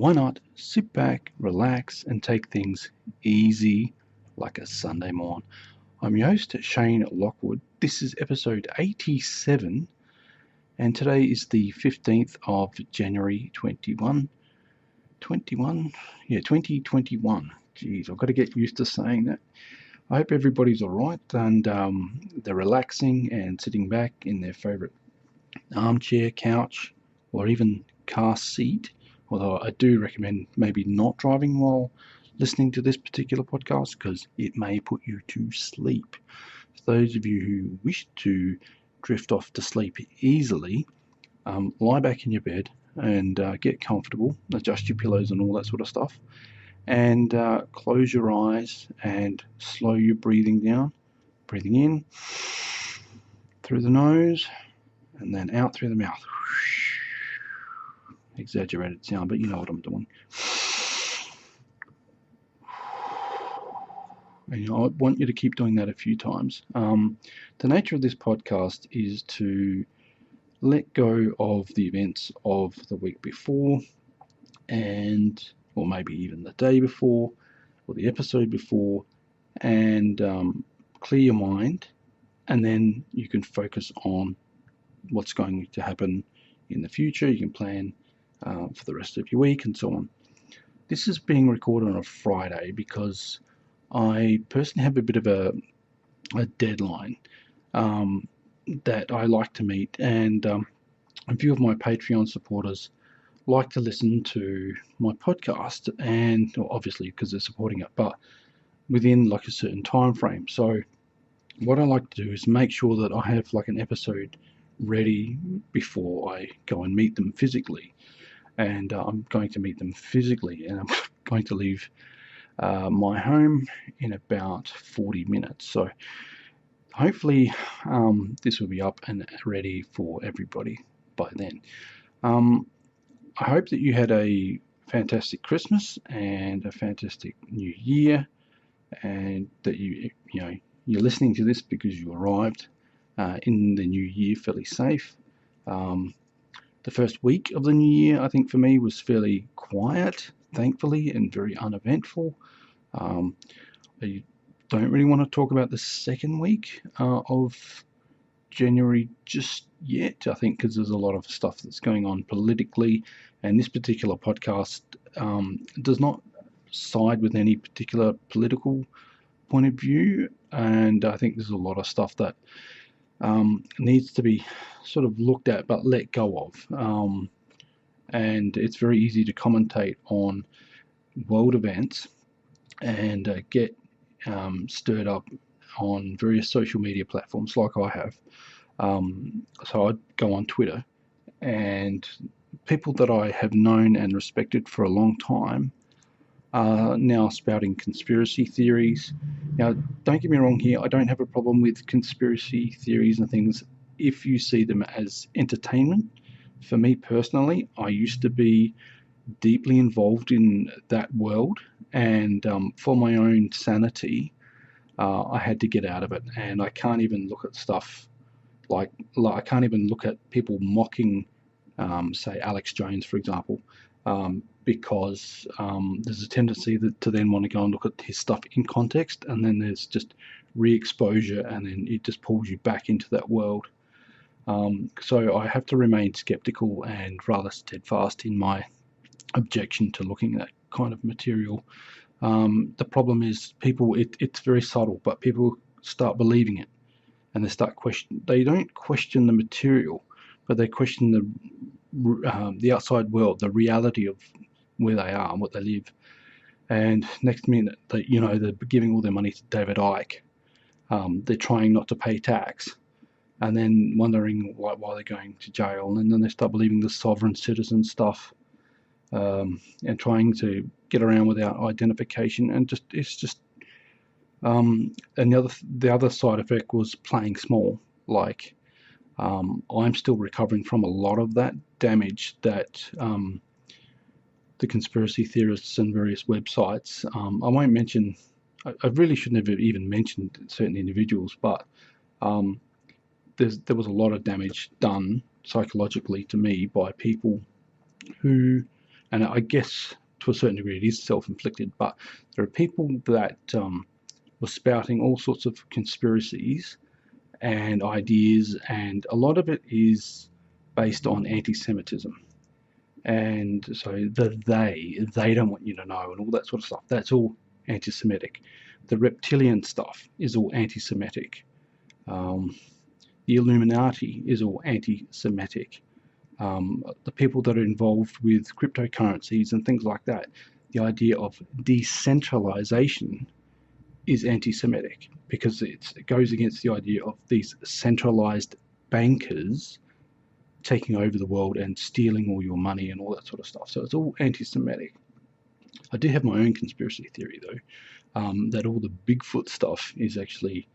why not sit back, relax, and take things easy like a Sunday morn? I'm your host, Shane Lockwood. This is episode 87, and today is the 15th of January 2021. Geez, I've got to get used to saying that. I hope everybody's all right and they're relaxing and sitting back in their favourite armchair, couch, or even car seat. Although I do recommend maybe not driving while listening to this particular podcast because it may put you to sleep. For those of you who wish to drift off to sleep easily, lie back in your bed and get comfortable, adjust your pillows and all that sort of stuff, and close your eyes and slow your breathing down. Breathing in through the nose and then out through the mouth. Exaggerated sound, but you know what I'm doing. And, I want you to keep doing that a few times. The nature of this podcast is to let go of the events of the week before or maybe even the day before or the episode before, and clear your mind, and then you can focus on what's going to happen in the future. You can plan for the rest of your week and so on. This is being recorded on a Friday because I personally have a bit of a deadline that I like to meet, and a few of my Patreon supporters like to listen to my podcast, and obviously because they're supporting it, but within like a certain time frame. So what I like to do is make sure that I have like an episode ready before I go and meet them physically. And I'm going to meet them physically, and I'm going to leave my home in about 40 minutes. So hopefully this will be up and ready for everybody by then. I hope that you had a fantastic Christmas and a fantastic New Year, and that you're listening to this because you arrived in the new year fairly safe. The first week of the new year, I think for me, was fairly quiet, thankfully, and very uneventful. I don't really want to talk about the second week of January just yet, I think, because there's a lot of stuff that's going on politically, and this particular podcast does not side with any particular political point of view, and I think there's a lot of stuff that needs to be sort of looked at but let go of, and it's very easy to commentate on world events and get stirred up on various social media platforms like I have. So I'd go on Twitter, and people that I have known and respected for a long time are now spouting conspiracy theories. Now, don't get me wrong here, I don't have a problem with conspiracy theories and things if you see them as entertainment. For me personally, I used to be deeply involved in that world, and for my own sanity, I had to get out of it. And I can't even look at stuff like I can't even look at people mocking, say, Alex Jones, for example, because there's a tendency to then want to go and look at his stuff in context, and then there's just re-exposure, and then it just pulls you back into that world. So I have to remain skeptical and rather steadfast in my objection to looking at that kind of material. The problem is it's very subtle, but people start believing it, and they don't question the material, but they question the outside world, the reality of where they are and what they live. And next minute, they're giving all their money to David Icke. They're trying not to pay tax, and then wondering why they're going to jail. And then they start believing the sovereign citizen stuff, and trying to get around without identification. And and the other side effect was playing small. Like, I'm still recovering from a lot of that damage that the conspiracy theorists and various websites. I won't mention. I really shouldn't have even mentioned certain individuals, but there was a lot of damage done psychologically to me by people who And I guess to a certain degree it is self-inflicted, but there are people that were spouting all sorts of conspiracies and ideas, and a lot of it is based on anti-Semitism. And so they don't want you to know, and all that sort of stuff. That's all anti-Semitic. The reptilian stuff is all anti-Semitic. The Illuminati is all anti-Semitic. The people that are involved with cryptocurrencies and things like that, the idea of decentralization is anti-Semitic because it goes against the idea of these centralized bankers taking over the world and stealing all your money and all that sort of stuff. So it's all anti-Semitic. I do have my own conspiracy theory though, that all the Bigfoot stuff is actually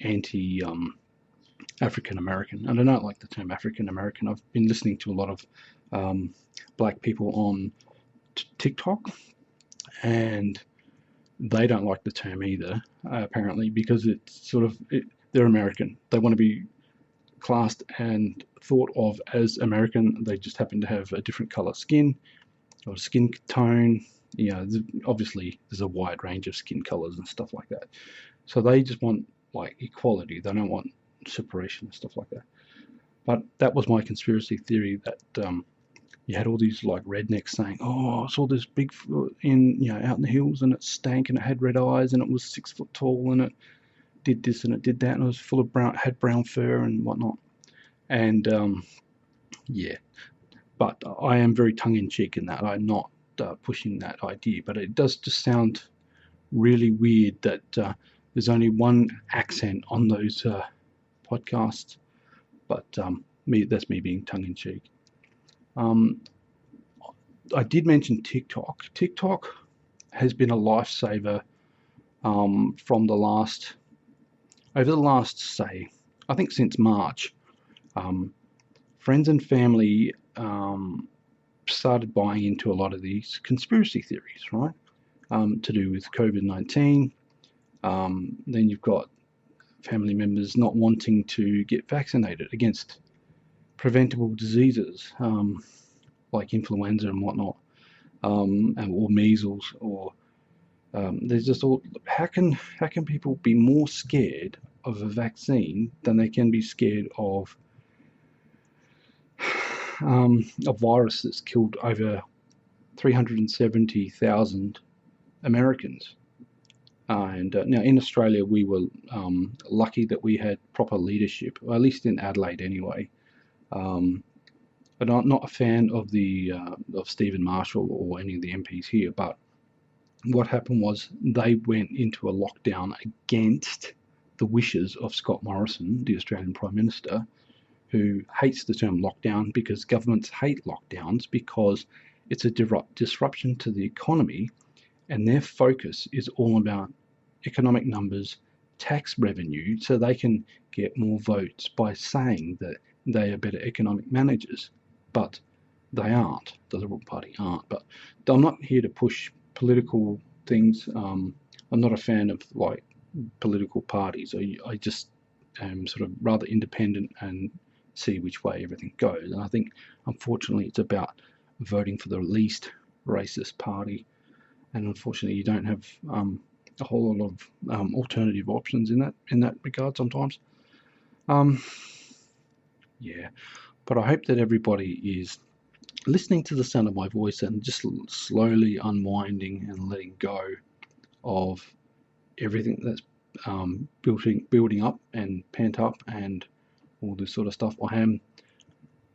anti African American, and I don't like the term African American. I've been listening to a lot of black people on TikTok, and they don't like the term either, apparently, because it's sort of they're American. They want to be classed and thought of as American. They just happen to have a different color skin or skin tone. Obviously there's a wide range of skin colors and stuff like that. So they just want like equality. They don't want separation and stuff like that. But that was my conspiracy theory, that you had all these like rednecks saying, "Oh, I saw this Bigfoot out in the hills, and it stank, and it had red eyes, and it was 6 foot tall, and it did this and it did that, and it was full of had brown fur and whatnot." And yeah, but I am very tongue-in-cheek in that. I'm not pushing that idea, but it does just sound really weird that there's only one accent on those podcasts. But that's me being tongue-in-cheek. I did mention TikTok. TikTok has been a lifesaver over the last, say, I think since March. Friends and family started buying into a lot of these conspiracy theories, right? To do with COVID-19. Then you've got family members not wanting to get vaccinated against preventable diseases like influenza and whatnot, or measles, or there's just all. How can people be more scared of a vaccine than they can be scared of a virus that's killed over 370,000 Americans? And now in Australia, we were lucky that we had proper leadership, or at least in Adelaide anyway. But I'm not a fan of of Stephen Marshall or any of the MPs here. But what happened was they went into a lockdown against the wishes of Scott Morrison, the Australian Prime Minister, who hates the term lockdown because governments hate lockdowns because it's a disruption to the economy, and their focus is all about economic numbers, tax revenue, so they can get more votes by saying that they are better economic managers. But they aren't. The Liberal Party aren't. But I'm not here to push political things. I'm not a fan of like political parties. I just am sort of rather independent and see which way everything goes. And I think, unfortunately, it's about voting for the least racist party. And unfortunately, you don't have a whole lot of alternative options in that regard sometimes. Yeah, but I hope that everybody is listening to the sound of my voice and just slowly unwinding and letting go of everything that's building up and pent up and all this sort of stuff. I am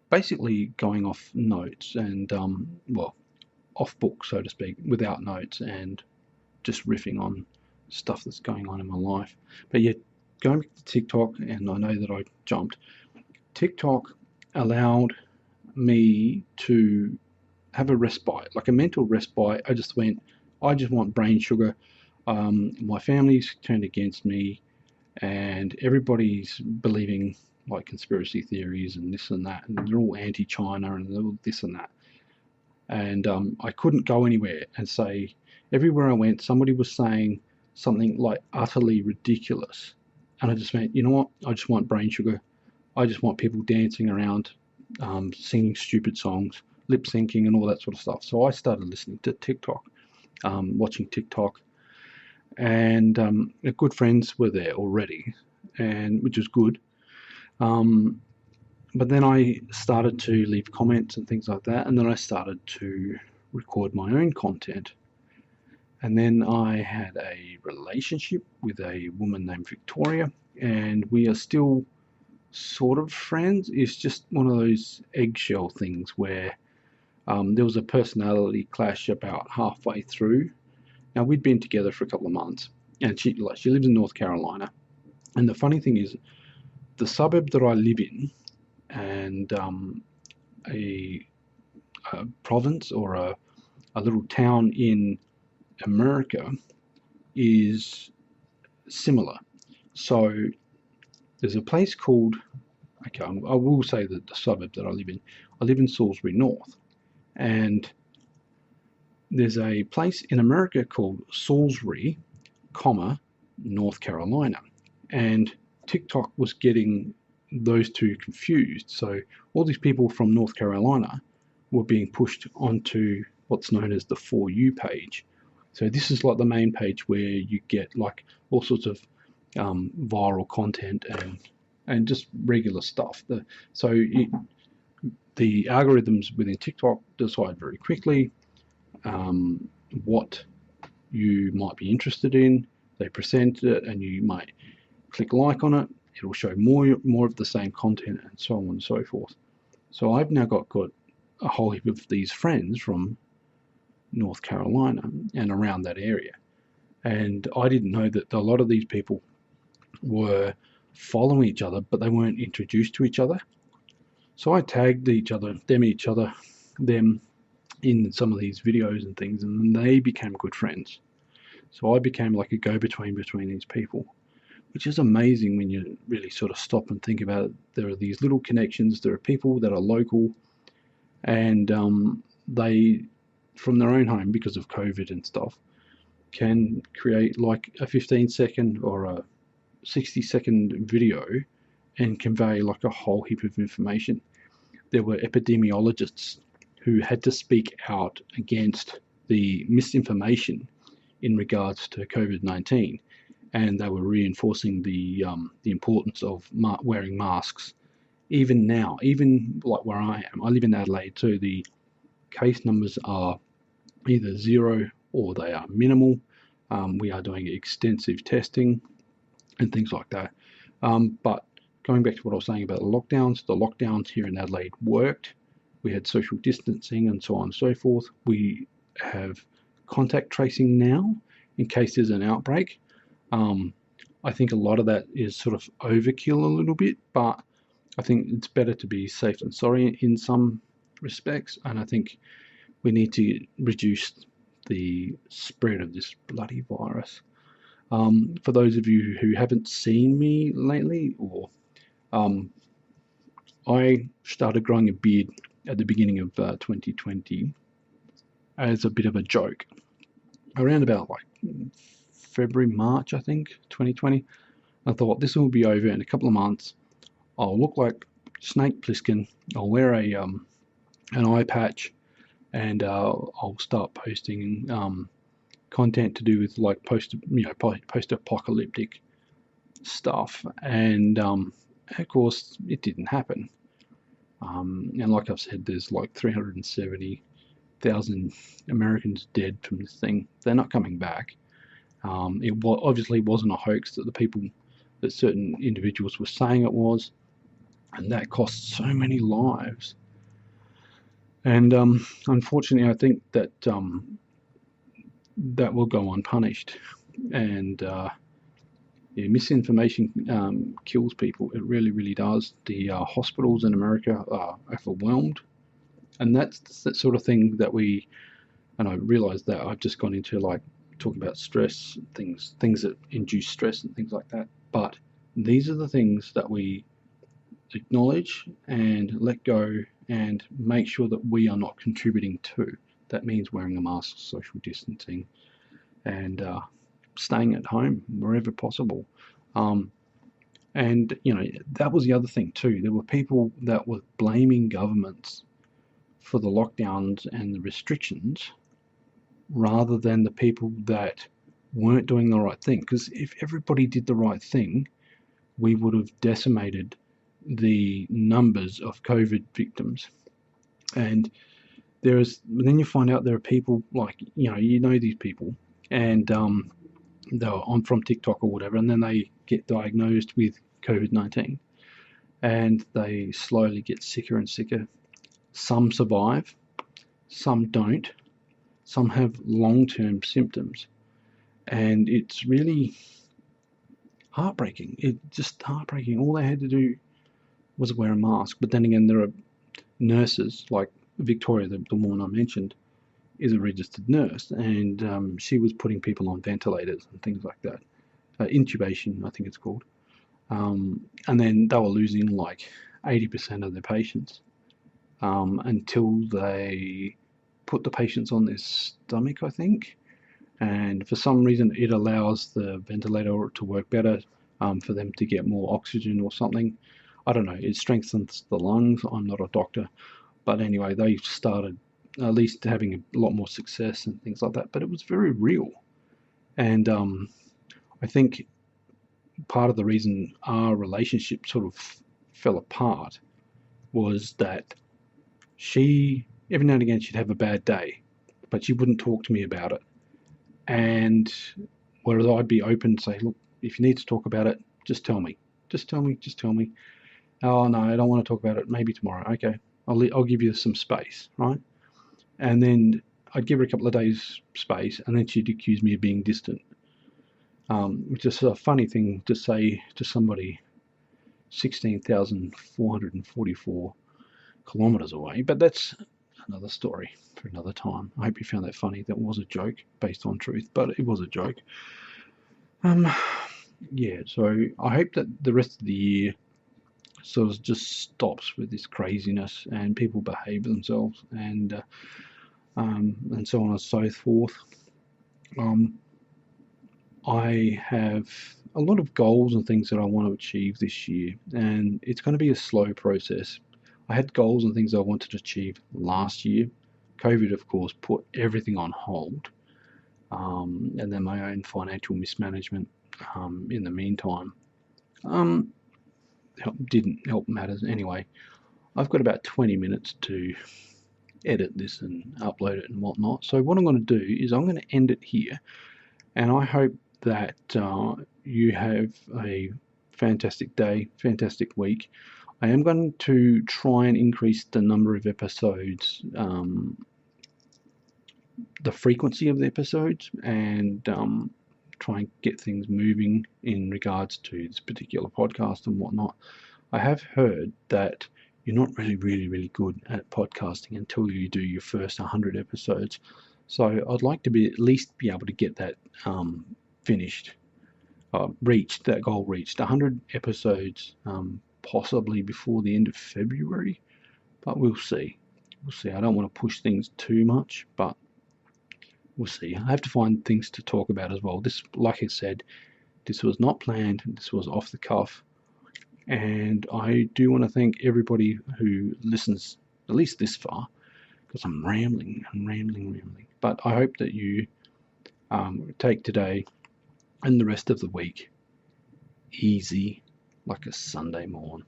basically going off notes and off book, so to speak, without notes, and just riffing on stuff that's going on in my life. But yeah, going back to TikTok, and I know that I jumped. TikTok allowed me to have a respite, like a mental respite. I just want brain sugar. My family's turned against me, and everybody's believing like conspiracy theories and this and that, and they're all anti-China and they're all this and that. And I couldn't go anywhere and say, everywhere I went, somebody was saying something like utterly ridiculous. And I just went, you know what? I just want brain sugar. I just want people dancing around, singing stupid songs. lip syncing and all that sort of stuff. So I started listening to TikTok, watching TikTok, and good friends were there already, and which was good. But then I started to leave comments and things like that, and then I started to record my own content. And then I had a relationship with a woman named Victoria, and we are still sort of friends. It's just one of those eggshell things where there was a personality clash about halfway through. Now we'd been together for a couple of months, and she lives in North Carolina. And the funny thing is, the suburb that I live in, and a, a province or a little town in America is similar. So there's a place called, okay, I will say that the suburb that I live in Salisbury North, and there's a place in America called Salisbury, North Carolina, and TikTok was getting those two confused. So all these people from North Carolina were being pushed onto what's known as the For You page. So this is like the main page where you get like all sorts of viral content and just regular stuff. The algorithms within TikTok decide very quickly what you might be interested in. They present it, and you might click like on it. It'll show more of the same content, and so on and so forth. So I've now got a whole heap of these friends from North Carolina and around that area, and I didn't know that a lot of these people were following each other, but they weren't introduced to each other. So I tagged them in some of these videos and things, and they became good friends. So I became like a go-between between these people, which is amazing when you really sort of stop and think about it. There are these little connections. There are people that are local, and they, from their own home, because of COVID and stuff, can create like a 15-second or a 60-second video and convey like a whole heap of information. There were epidemiologists who had to speak out against the misinformation in regards to COVID-19, and they were reinforcing the importance of wearing masks. Even now, even like where I am, I live in Adelaide, so the case numbers are either zero or they are minimal. We are doing extensive testing and things like that. But going back to what I was saying about the lockdowns here in Adelaide worked. We had social distancing and so on and so forth. We have contact tracing now in case there's an outbreak. I think a lot of that is sort of overkill a little bit, but I think it's better to be safe than sorry in some respects, and I think we need to reduce the spread of this bloody virus. For those of you who haven't seen me lately, or I started growing a beard at the beginning of 2020 as a bit of a joke. Around about like February, March, I think, 2020. I thought this will be over in a couple of months. I'll look like Snake Plissken. I'll wear an eye patch, and I'll start posting content to do with like post-apocalyptic stuff. And of course, it didn't happen. And like I've said, there's like 370,000 Americans dead from this thing. They're not coming back. It obviously wasn't a hoax that certain individuals were saying it was, and that cost so many lives. And unfortunately, I think that that will go unpunished. And misinformation kills people. It really, really does. The hospitals in America are overwhelmed, and that's that sort of thing that and I realize that I've just gone into like talking about stress, things that induce stress and things like that. But these are the things that we acknowledge and let go and make sure that we are not contributing to. That means wearing a mask, social distancing, and staying at home wherever possible. And that was the other thing too. There were people that were blaming governments for the lockdowns and the restrictions rather than the people that weren't doing the right thing. Because if everybody did the right thing, we would have decimated the numbers of COVID victims. And then you find out there are people like, these people, and they're on from TikTok or whatever, and then they get diagnosed with COVID-19, and they slowly get sicker and sicker. Some survive, some don't, some have long-term symptoms, and it's really heartbreaking. It's just heartbreaking. All they had to do was wear a mask. But then again, there are nurses like Victoria, the woman I mentioned, is a registered nurse, and she was putting people on ventilators and things like that. Intubation, I think it's called. And then they were losing like 80% of their patients until they put the patients on their stomach, I think. And for some reason, it allows the ventilator to work better for them to get more oxygen or something. I don't know. It strengthens the lungs. I'm not a doctor. But anyway, they started at least having a lot more success and things like that. But it was very real. And I think part of the reason our relationship sort of fell apart was that every now and again, she'd have a bad day, but she wouldn't talk to me about it. And whereas I'd be open to say, look, if you need to talk about it, just tell me. Just tell me. Oh, no, I don't want to talk about it. Maybe tomorrow. Okay, I'll give you some space, right? And then I'd give her a couple of days space, and then she'd accuse me of being distant, which is a funny thing to say to somebody 16,444 kilometers away. But that's another story for another time. I hope you found that funny. That was a joke based on truth, but it was a joke. Yeah, so I hope that the rest of the year sort of just stops with this craziness and people behave themselves and so on and so forth. I have a lot of goals and things that I want to achieve this year, and it's going to be a slow process. I had goals and things I wanted to achieve last year. COVID, of course, put everything on hold, and then my own financial mismanagement in the meantime didn't help matters. Anyway, I've got about 20 minutes to edit this and upload it and whatnot. So what I'm going to do is I'm going to end it here, and I hope that you have a fantastic day, fantastic week. I am going to try and increase the number of episodes, the frequency of the episodes, and try and get things moving in regards to this particular podcast and whatnot. I have heard that you're not really good at podcasting until you do your first 100 episodes. So I'd like to at least be able to get that finished, that goal reached, 100 episodes, possibly before the end of February, but we'll see. I don't want to push things too much, but we'll see. I have to find things to talk about as well. This, like I said, this was not planned. This was off the cuff. And I do want to thank everybody who listens at least this far, because I'm rambling. But I hope that you take today and the rest of the week easy like a Sunday morn.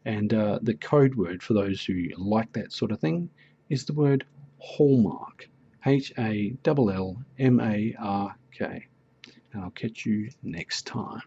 And the code word for those who like that sort of thing is the word hallmark. HALLMARK. And I'll catch you next time.